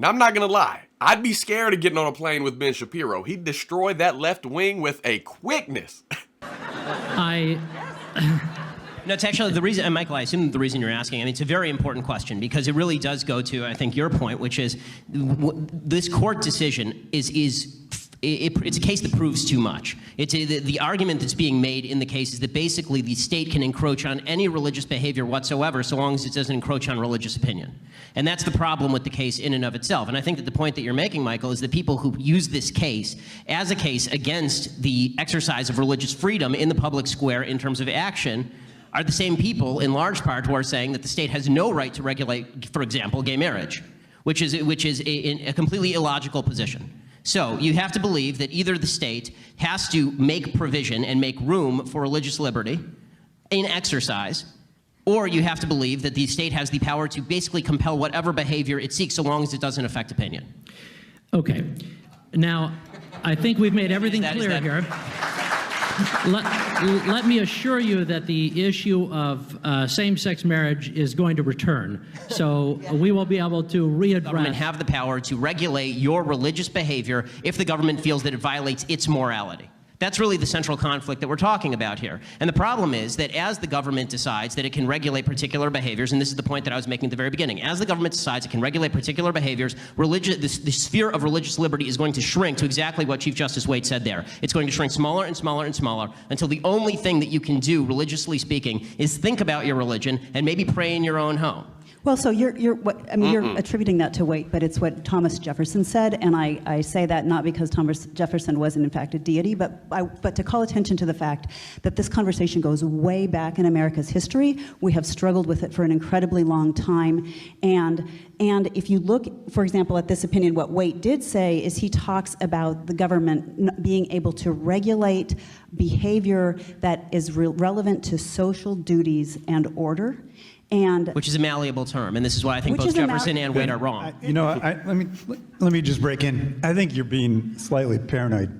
Now, I'm not going to lie. I'd be scared of getting on a plane with Ben Shapiro. He'd destroy that left wing with a quickness. No, it's actually the reason, and Michael, I assume the reason you're asking, I mean, it's a very important question because it really does go to, I think, your point, which is this court decision it's a case that proves too much. The argument that's being made in the case is that basically the state can encroach on any religious behavior whatsoever so long as it doesn't encroach on religious opinion. And that's the problem with the case in and of itself. And I think that the point that you're making, Michael, is that people who use this case as a case against the exercise of religious freedom in the public square in terms of action are the same people, in large part, who are saying that the state has no right to regulate, for example, gay marriage, which is a completely illogical position. So you have to believe that either the state has to make provision and make room for religious liberty in exercise, or you have to believe that the state has the power to basically compel whatever behavior it seeks so long as it doesn't affect opinion. Okay. Now, I think we've made everything clear here. Let me assure you that the issue of same-sex marriage is going to return. So we will be able to readdress. The government have the power to regulate your religious behavior if the government feels that it violates its morality. That's really the central conflict that we're talking about here. And the problem is that as the government decides that it can regulate particular behaviors, and this is the point that I was making at the very beginning, as the government decides it can regulate particular behaviors, the sphere of religious liberty is going to shrink to exactly what Chief Justice Waite said there. It's going to shrink smaller and smaller and smaller until the only thing that you can do, religiously speaking, is think about your religion and maybe pray in your own home. Well, so you're attributing that to Waite, but it's what Thomas Jefferson said, and I say that not because Thomas Jefferson wasn't in fact a deity, but to call attention to the fact that this conversation goes way back in America's history. We have struggled with it for an incredibly long time, and if you look, for example, at this opinion, what Waite did say is he talks about the government being able to regulate behavior that is relevant to social duties and order. Which is a malleable term, and this is why I think both Jefferson and Waite are wrong. Let me just break in. I think you're being slightly paranoid.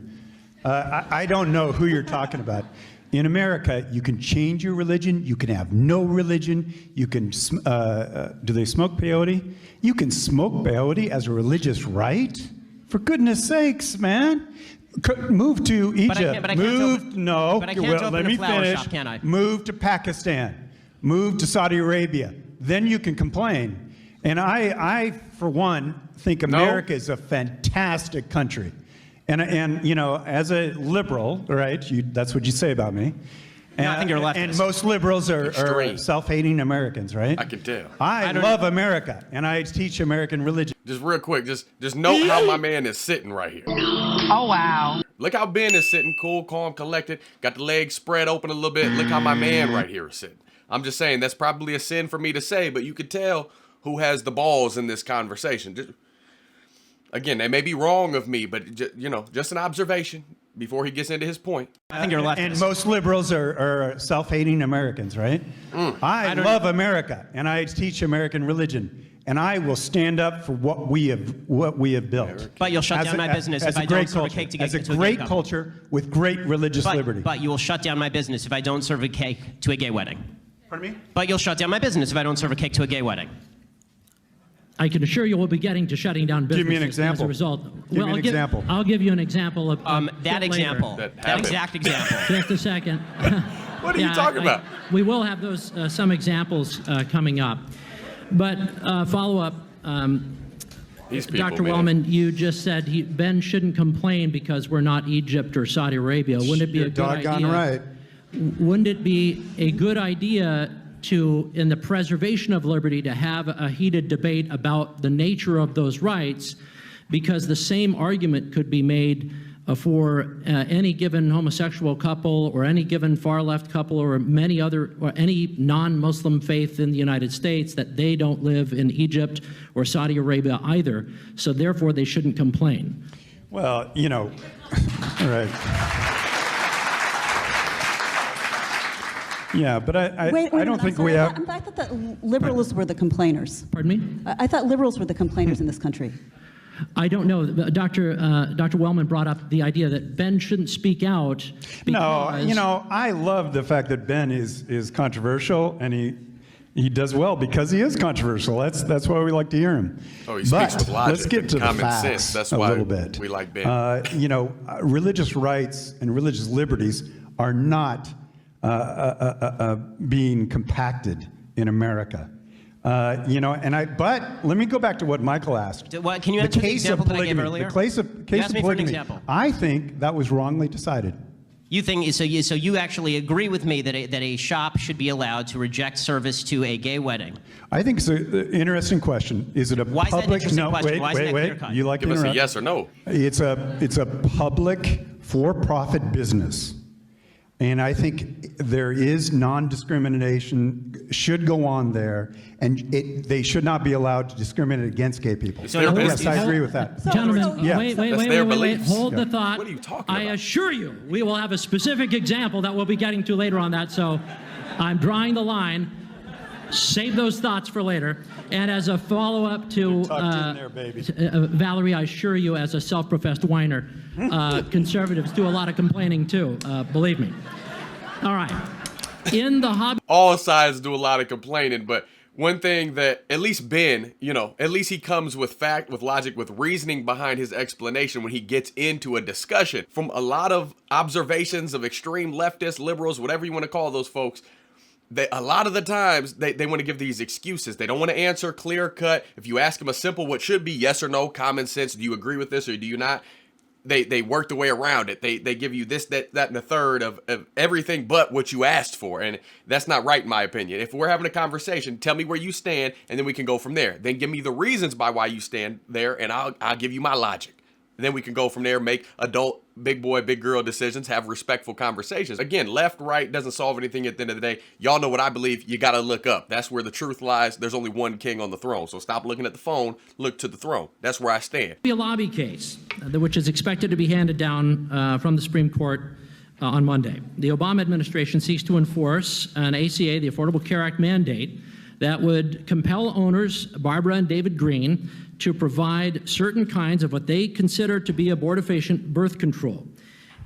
I don't know who you're talking about. In America, you can change your religion. You can have no religion. You can. Do they smoke peyote? You can smoke peyote as a religious right. For goodness sakes, man. Move to Egypt. But I can't open a flower shop, can I? Move to Pakistan. Move to Saudi Arabia, then you can complain. And I for one, think America is a fantastic country. And you know, as a liberal, right, that's what you say about me. And, no, I think you're leftist. And most liberals are self-hating Americans, right? I can tell. I love America, and I teach American religion. Just real quick, just note how my man is sitting right here. Oh, wow. Look how Ben is sitting, cool, calm, collected, got the legs spread open a little bit. Look how my man right here is sitting. I'm just saying, that's probably a sin for me to say, but you could tell who has the balls in this conversation. Again, they may be wrong of me, but just an observation before he gets into his point. I think you're leftist. And most liberals are self-hating Americans, right? I love America, and I teach American religion, and I will stand up for what we have built. But you'll shut down my business if I don't serve a cake to get to a gay great culture with great religious liberty. But you will shut down my business if I don't serve a cake to a gay wedding. Pardon me? But you'll shut down my business if I don't serve a cake to a gay wedding. I can assure you we'll be getting to shutting down businesses. Give me an example. As a result. Give me an example. I'll give you an example of that example. That exact example. Just a second. What are you talking about? We will have those some examples coming up. But follow up. Dr. Wellman, you just said Ben shouldn't complain because we're not Egypt or Saudi Arabia. Wouldn't it be a good idea? Right. Wouldn't it be a good idea to, in the preservation of liberty, to have a heated debate about the nature of those rights? Because the same argument could be made for any given homosexual couple or any given far-left couple or any non-Muslim faith in the United States that they don't live in Egypt or Saudi Arabia either. So therefore, they shouldn't complain. Well, all right. Yeah, but I don't think we have. I thought that liberals were the complainers. Pardon me? I thought liberals were the complainers in this country. I don't know. Dr. Wellman brought up the idea that Ben shouldn't speak out. No, I love the fact that Ben is controversial, and He does well because he is controversial. That's why we like to hear him. Oh, he speaks with logic let's get and to the common facts sense. That's a why little bit. we like Ben. Religious rights and religious liberties are not being compacted in America. But let me go back to what Michael asked. What, can you answer the example that I gave earlier? The case of You asked me for an polygamy. example. I think that was wrongly decided. You think so? You actually agree with me that a shop should be allowed to reject service to a gay wedding? I think it's an interesting question. Is it a Why is that an public? interesting No, question? Why isn't that wait. clear-cut? You like Give to us a interrupt? yes or no. It's a public for-profit business. And I think there is non-discrimination should go on there, and they should not be allowed to discriminate against gay people. It's their Yes, I business. agree with that. Gentlemen, Yeah. wait. That's their beliefs. Hold the thought. What are you talking I about? assure you, we will have a specific example that we'll be getting to later on that, so I'm drawing the line. Save those thoughts for later. And as a follow-up to Tucked in there, baby. Valerie, I assure you, as a self-professed whiner, conservatives do a lot of complaining too, believe me. All right. In the hobby... All sides do a lot of complaining, but one thing that at least Ben, at least he comes with fact, with logic, with reasoning behind his explanation when he gets into a discussion. From a lot of observations of extreme leftists, liberals, whatever you want to call those folks, a lot of the times they want to give these excuses. They don't want to answer clear cut. If you ask them a simple what should be yes or no, common sense, do you agree with this or do you not? They work the way around it. They give you this, that, and the third of everything but what you asked for. And that's not right in my opinion. If we're having a conversation, tell me where you stand and then we can go from there. Then give me the reasons by why you stand there and I'll give you my logic. And then we can go from there, make adult, big boy, big girl decisions, have respectful conversations. Again, left, right doesn't solve anything at the end of the day. Y'all know what I believe. You got to look up. That's where the truth lies. There's only one king on the throne. So stop looking at the phone. Look to the throne. That's where I stand. A lobby case, which is expected to be handed down from the Supreme Court on Monday. The Obama administration seeks to enforce an ACA, the Affordable Care Act mandate, that would compel owners, Barbara and David Green, to provide certain kinds of what they consider to be abortifacient birth control.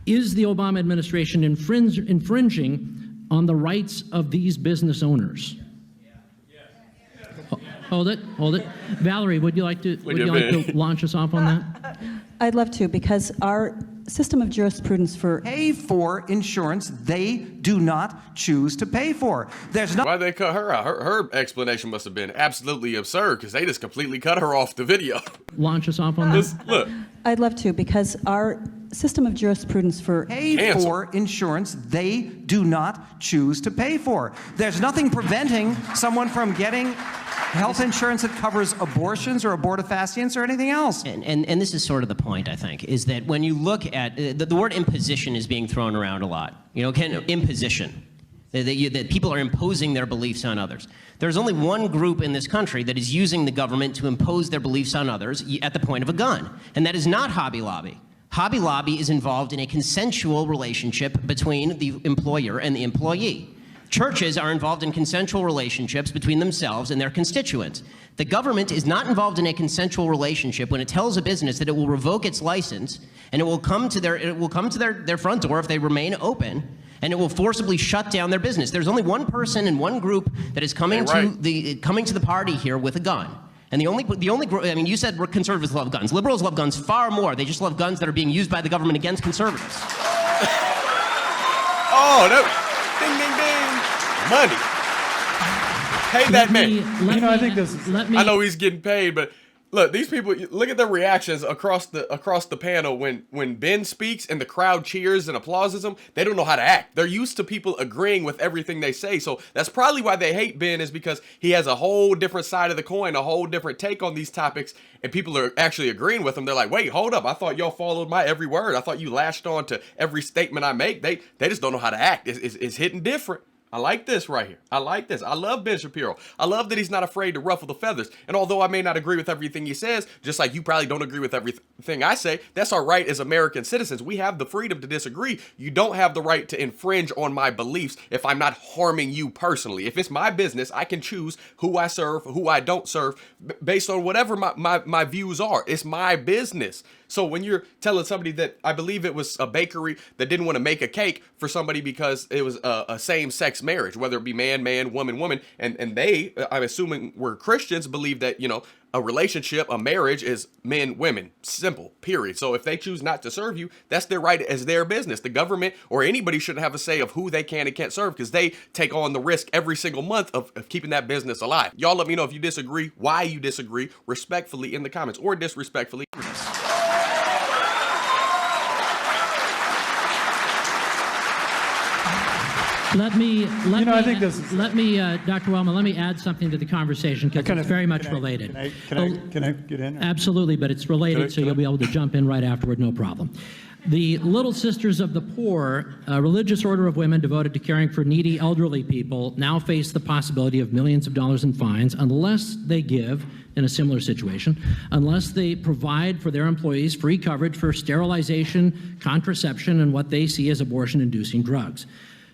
Is the Obama administration infringing on the rights of these business owners? Hold it. Valerie, would you like to launch us off on that? I'd love to, because our system of jurisprudence for Pay for insurance they do not choose to pay for. There's no Why'd they cut her out? Her explanation must have been absolutely absurd because they just completely cut her off the video. Launch us off on that? Look, I'd love to, because our system of jurisprudence for pay Cancel. for insurance they do not choose to pay for. There's nothing preventing someone from getting health insurance that covers abortions or abortifacients or anything else. And this is sort of the point, I think, is that when you look at the word imposition is being thrown around a lot. Imposition. That people are imposing their beliefs on others. There's only one group in this country that is using the government to impose their beliefs on others at the point of a gun, and that is not Hobby Lobby. Hobby Lobby is involved in a consensual relationship between the employer and the employee. Churches are involved in consensual relationships between themselves and their constituents. The government is not involved in a consensual relationship when it tells a business that it will revoke its license and it will come to their front door if they remain open, and it will forcibly shut down their business. There's only one person and one group that is coming to the party here with a gun. And the only group, I mean, you said conservatives love guns. Liberals love guns far more. They just love guns that are being used by the government against conservatives. oh, no. Ding, ding, ding. Money. Pay that man. I think this. I know he's getting paid, but look, these people, look at their reactions across the panel when Ben speaks and the crowd cheers and applauses him. They don't know how to act. They're used to people agreeing with everything they say. So that's probably why they hate Ben, is because he has a whole different side of the coin, a whole different take on these topics, and people are actually agreeing with him. They're like, wait, hold up. I thought y'all followed my every word. I thought you latched on to every statement I make. They just don't know how to act. It's hitting different. I like this right here. I like this. I love Ben Shapiro. I love that he's not afraid to ruffle the feathers. And although I may not agree with everything he says, just like you probably don't agree with everything I say, that's our right as American citizens. We have the freedom to disagree. You don't have the right to infringe on my beliefs if I'm not harming you personally. If it's my business, I can choose who I serve, who I don't serve, based on whatever my views are. It's my business. So when you're telling somebody that, I believe it was a bakery that didn't want to make a cake for somebody because it was a same-sex marriage, whether it be man, man, woman, woman, and they, I'm assuming were Christians, believe that, you know, a relationship, a marriage is men, women, simple, period. So if they choose not to serve you, that's their right as their business. The government or anybody shouldn't have a say of who they can and can't serve because they take on the risk every single month of keeping that business alive. Y'all let me know if you disagree, why you disagree, respectfully in the comments or disrespectfully. Let me, I think this is- Dr. Wellman, let me add something to the conversation because it's very much related. Can I get in? Absolutely, but it's related, so you'll be able to jump in right afterward, no problem. The Little Sisters of the Poor, a religious order of women devoted to caring for needy elderly people, now face the possibility of millions of dollars in fines unless they give, in a similar situation, unless they provide for their employees free coverage for sterilization, contraception, and what they see as abortion-inducing drugs.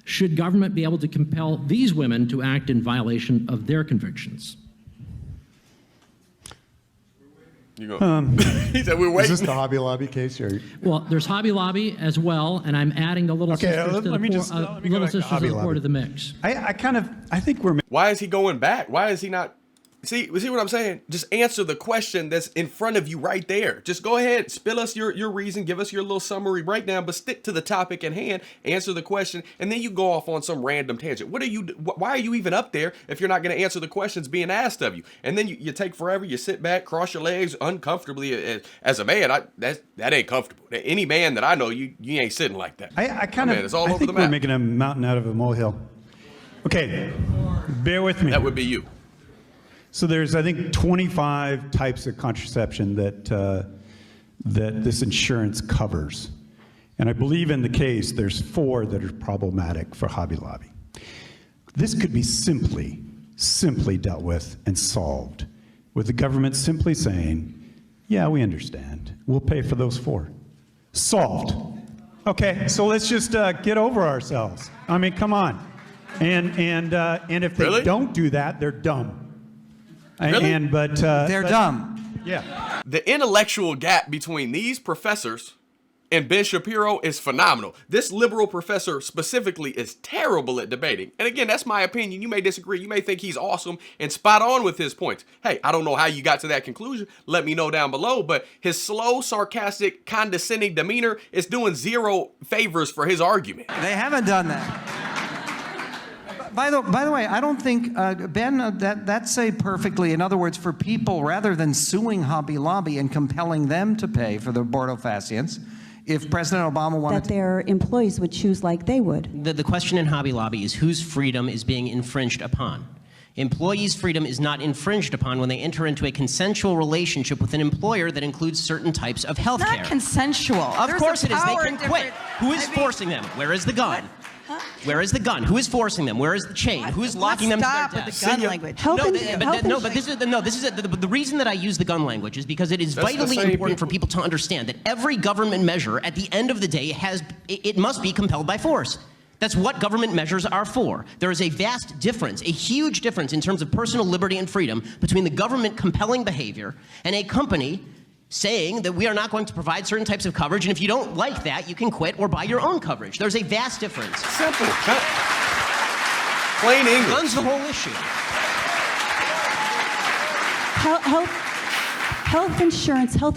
Should government be able to compel these women to act in violation of their convictions? You go. He said we're waiting. Is this the Hobby Lobby case? Or? Well, there's Hobby Lobby as well, and I'm adding the Little Okay, Sisters, let me just- let me go Little back to Sisters Hobby of the Poor Lobby. to the mix. I think we're. Why is he going back? Why is he not? See what I'm saying? Just answer the question that's in front of you right there. Just go ahead, spill us your reason, give us your little summary breakdown, but stick to the topic at hand, answer the question, and then you go off on some random tangent. Why are you even up there if you're not going to answer the questions being asked of you? And then you take forever, you sit back, cross your legs uncomfortably. As a man, that ain't comfortable. Any man that I know, you ain't sitting like that. It's all over the we're map. making a mountain out of a molehill. Okay, bear with me. That would be you. So there's, I think, 25 types of contraception that this insurance covers. And I believe in the case, there's 4 that are problematic for Hobby Lobby. This could be simply dealt with and solved with the government simply saying, yeah, we understand. We'll pay for those 4. Solved. Okay, so let's just get over ourselves. I mean, come on. And if they Really? don't do that, they're dumb. Really? They're dumb. Yeah. The intellectual gap between these professors and Ben Shapiro is phenomenal. This liberal professor specifically is terrible at debating. And again, that's my opinion. You may disagree. You may think he's awesome and spot on with his points. Hey, I don't know how you got to that conclusion. Let me know down below. But his slow, sarcastic, condescending demeanor is doing 0 favors for his argument. They haven't done that. By the way, I don't think, Ben, that's a perfectly, in other words, for people, rather than suing Hobby Lobby and compelling them to pay for the abortofacients, if President Obama wanted That their employees would choose like they would. The question in Hobby Lobby is whose freedom is being infringed upon. Employees' freedom is not infringed upon when they enter into a consensual relationship with an employer that includes certain types of health care. Not consensual. Of course it is. They can quit. Who is forcing them? Where is the gun? Huh? Where is the gun? Who is forcing them? Where is the chain? Who is locking them to Stop their with desk? the gun language. The reason that I use the gun language is because it is That's the vitally same important for people. people to understand that every government measure at the end of the day it must be compelled by force. That's what government measures are for. There is a vast difference, a huge difference in terms of personal liberty and freedom between the government compelling behavior and a company saying that we are not going to provide certain types of coverage, and if you don't like that, you can quit or buy your own coverage. There's a vast difference. Simple. Plain English. Guns the whole issue. Health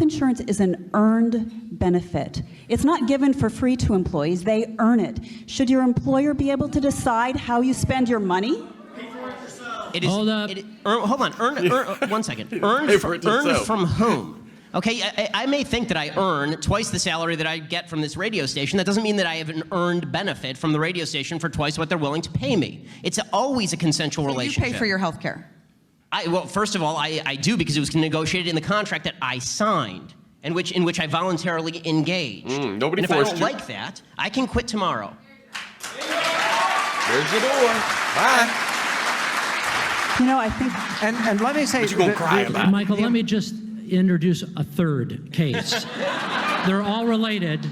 insurance is an earned benefit. It's not given for free to employees. They earn it. Should your employer be able to decide how you spend your money? It is, Hold up. Hold on. Earn 1 second. Earned Pay for it yourself. from whom? Okay, I may think that I earn twice the salary that I get from this radio station. That doesn't mean that I have an earned benefit from the radio station for twice what they're willing to pay me. It's always a consensual relationship. You pay for your health care. Well, first of all, I do because it was negotiated in the contract that I signed, in which I voluntarily engaged. Nobody and if I forced don't you. like that, I can quit tomorrow. There's your door. Bye. You know, I think and let me say, What you gonna cry about? Michael, let me just introduce a third case. They're all related,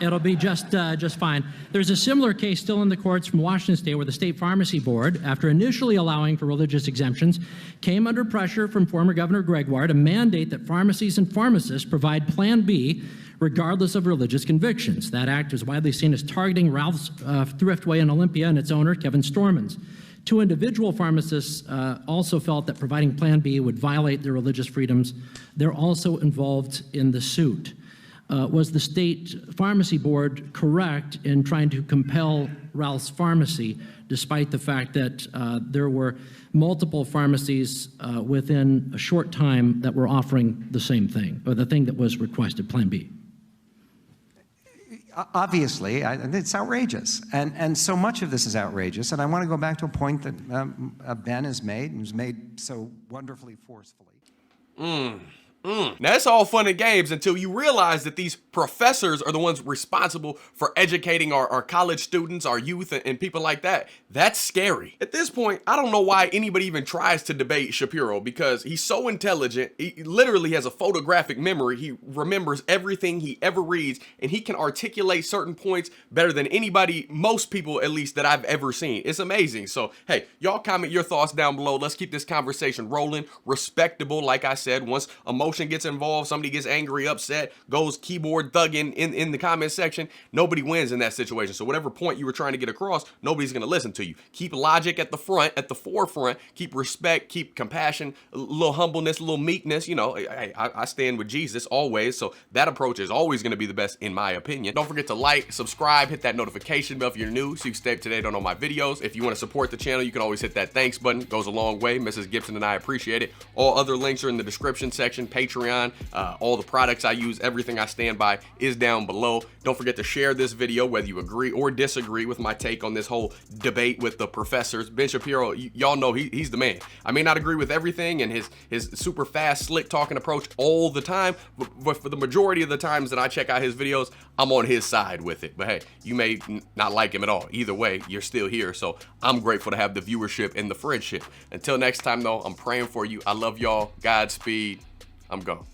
It'll be just fine. There's a similar case still in the courts from Washington State where the State Pharmacy Board, after initially allowing for religious exemptions, came under pressure from former Governor Gregoire to mandate that pharmacies and pharmacists provide Plan B regardless of religious convictions. That act is widely seen as targeting Ralph's Thriftway in Olympia and its owner, Kevin Stormans. Two individual pharmacists also felt that providing Plan B would violate their religious freedoms. They're also involved in the suit. Was the State Pharmacy Board correct in trying to compel Ralph's Pharmacy, despite the fact that there were multiple pharmacies within a short time that were offering the same thing, or the thing that was requested, Plan B? Obviously, it's outrageous. And so much of this is outrageous. And I want to go back to a point that Ben has made, and has made so wonderfully forcefully. Now, it's all fun and games until you realize that these professors are the ones responsible for educating our college students, our youth, and people like that. That's scary. At this point, I don't know why anybody even tries to debate Shapiro, because he's so intelligent. He literally has a photographic memory. He remembers everything he ever reads, and he can articulate certain points better than anybody, most people at least, that I've ever seen. It's amazing. So, hey, y'all comment your thoughts down below. Let's keep this conversation rolling. Respectable, like I said. Once emotion gets involved, somebody gets angry, upset, goes keyboard thugging in the comment section, nobody wins in that situation. So whatever point you were trying to get across, nobody's going to listen to you. Keep logic at the front, at the forefront. Keep respect, keep compassion, a little humbleness, a little meekness. You know, I stand with Jesus always, so that approach is always going to be the best in my opinion. Don't forget to like, subscribe, hit that notification bell if you're new so you can stay up to date on all my videos. If you want to support the channel, you can always hit that thanks button. It goes a long way. Mrs. Gibson and I appreciate it. All other links are in the description section. Patreon, all the products I use, everything I stand by is down below. Don't forget to share this video whether you agree or disagree with my take on this whole debate with the professors. Ben Shapiro, y'all know he's the man. I may not agree with everything and his super fast, slick talking approach all the time, but for the majority of the times that I check out his videos, I'm on his side with it. But hey, you may not like him at all. Either way, you're still here, so I'm grateful to have the viewership and the friendship. Until next time though, I'm praying for you. I love y'all. Godspeed. I'm gone.